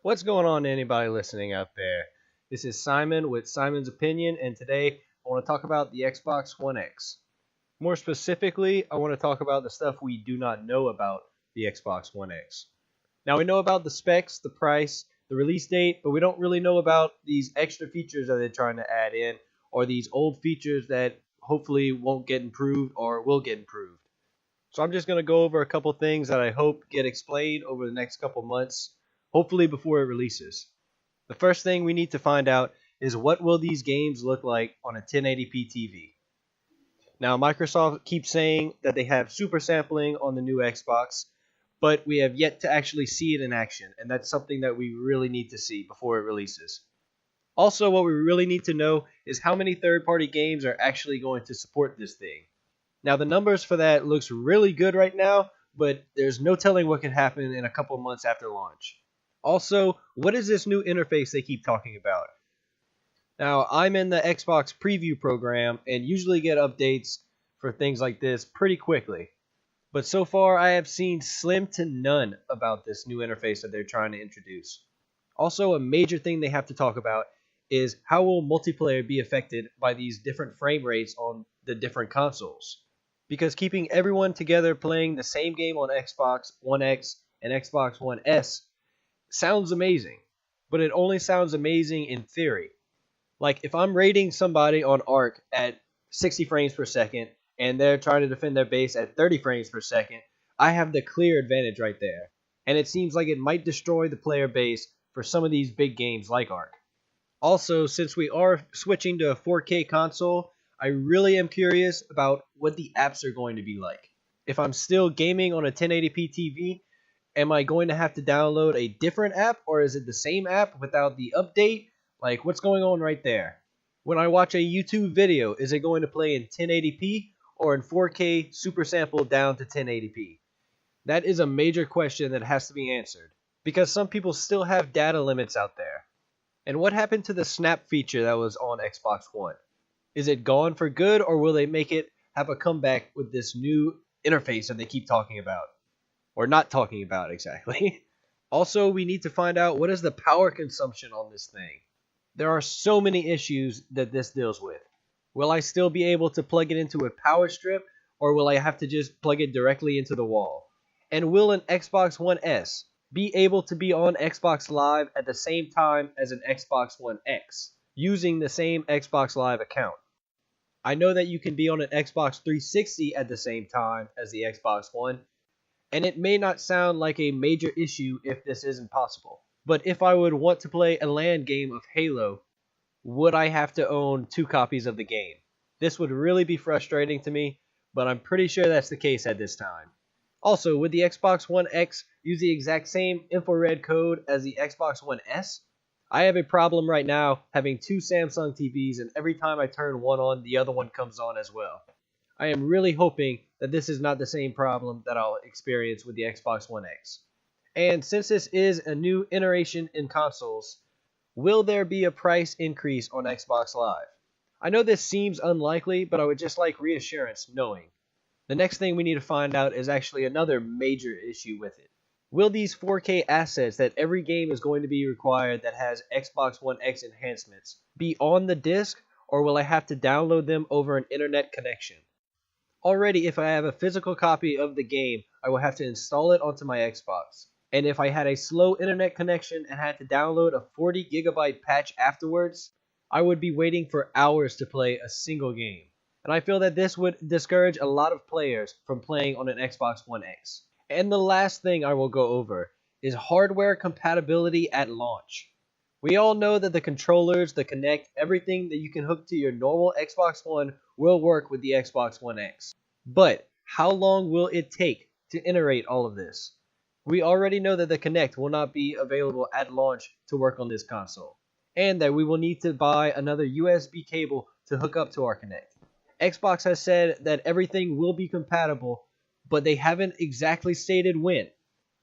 What's going on to anybody listening out there? This is Simon with Simon's Opinion, and today I want to talk about the Xbox One X. More specifically, I want to talk about the stuff we do not know about the Xbox One X. Now, we know about the specs, the price, the release date, but we don't really know about these extra features that they're trying to add in, or these old features that hopefully won't get improved or will get improved. So I'm just going to go over a couple things that I hope get explained over the next couple months, hopefully before it releases. The first thing we need to find out is what will these games look like on a 1080p TV. Now, Microsoft keeps saying that they have super sampling on the new Xbox, but we have yet to actually see it in action, and that's something that we really need to see before it releases. Also, what we really need to know is how many third-party games are actually going to support this thing. Now, the numbers for that looks really good right now, but there's no telling what could happen in a couple months after launch. Also, what is this new interface they keep talking about? Now, I'm in the Xbox preview program and usually get updates for things like this pretty quickly. But so far, I have seen slim to none about this new interface that they're trying to introduce. Also, a major thing they have to talk about is how will multiplayer be affected by these different frame rates on the different consoles. Because keeping everyone together playing the same game on Xbox One X and Xbox One S sounds amazing, but it only sounds amazing in theory. Like if I'm raiding somebody on Ark at 60 frames per second and they're trying to defend their base at 30 frames per second, I have the clear advantage right there. And it seems like it might destroy the player base for some of these big games like Ark. Also, since we are switching to a 4K console, I really am curious about what the apps are going to be like. If I'm still gaming on a 1080p TV, am I going to have to download a different app, or is it the same app without the update? Like, what's going on right there? When I watch a YouTube video, is it going to play in 1080p or in 4K super sampled down to 1080p? That is a major question that has to be answered, because some people still have data limits out there. And what happened to the snap feature that was on Xbox One? Is it gone for good, or will they make it have a comeback with this new interface that they keep talking about? Or not talking about exactly. Also, we need to find out what is the power consumption on this thing. There are so many issues that this deals with. Will I still be able to plug it into a power strip, or will I have to just plug it directly into the wall? And will an Xbox One S be able to be on Xbox Live at the same time as an Xbox One X, using the same Xbox Live account? I know that you can be on an Xbox 360 at the same time as the Xbox One, and it may not sound like a major issue if this isn't possible. But if I would want to play a LAN game of Halo, would I have to own 2 copies of the game? This would really be frustrating to me, but I'm pretty sure that's the case at this time. Also, would the Xbox One X use the exact same infrared code as the Xbox One S? I have a problem right now having 2 Samsung TVs, and every time I turn one on, the other one comes on as well. I am really hoping that this is not the same problem that I'll experience with the Xbox One X. And since this is a new iteration in consoles, will there be a price increase on Xbox Live? I know this seems unlikely, but I would just like reassurance knowing. The next thing we need to find out is actually another major issue with it. Will these 4K assets that every game is going to be required that has Xbox One X enhancements be on the disc, or will I have to download them over an internet connection? Already, if I have a physical copy of the game, I will have to install it onto my Xbox. And if I had a slow internet connection and had to download a 40 gigabyte patch afterwards, I would be waiting for hours to play a single game. And I feel that this would discourage a lot of players from playing on an Xbox One X. And the last thing I will go over is hardware compatibility at launch. We all know that the controllers, the Kinect, everything that you can hook to your normal Xbox One will work with the Xbox One X. But how long will it take to integrate all of this? We already know that the Kinect will not be available at launch to work on this console, and that we will need to buy another USB cable to hook up to our Kinect. Xbox has said that everything will be compatible, but they haven't exactly stated when.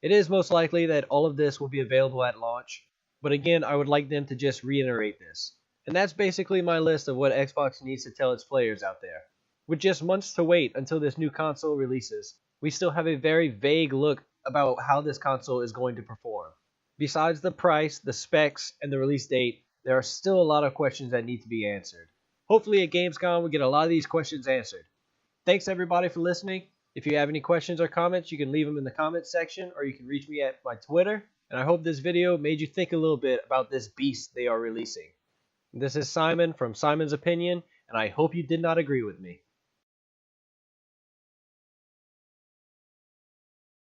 It is most likely that all of this will be available at launch, but again, I would like them to just reiterate this. And that's basically my list of what Xbox needs to tell its players out there. With just months to wait until this new console releases, we still have a very vague look about how this console is going to perform. Besides the price, the specs, and the release date, there are still a lot of questions that need to be answered. Hopefully at Gamescom we get a lot of these questions answered. Thanks everybody for listening. If you have any questions or comments, you can leave them in the comments section or you can reach me at my Twitter. And I hope this video made you think a little bit about this beast they are releasing. This is Simon from Simon's Opinion, and I hope you did not agree with me.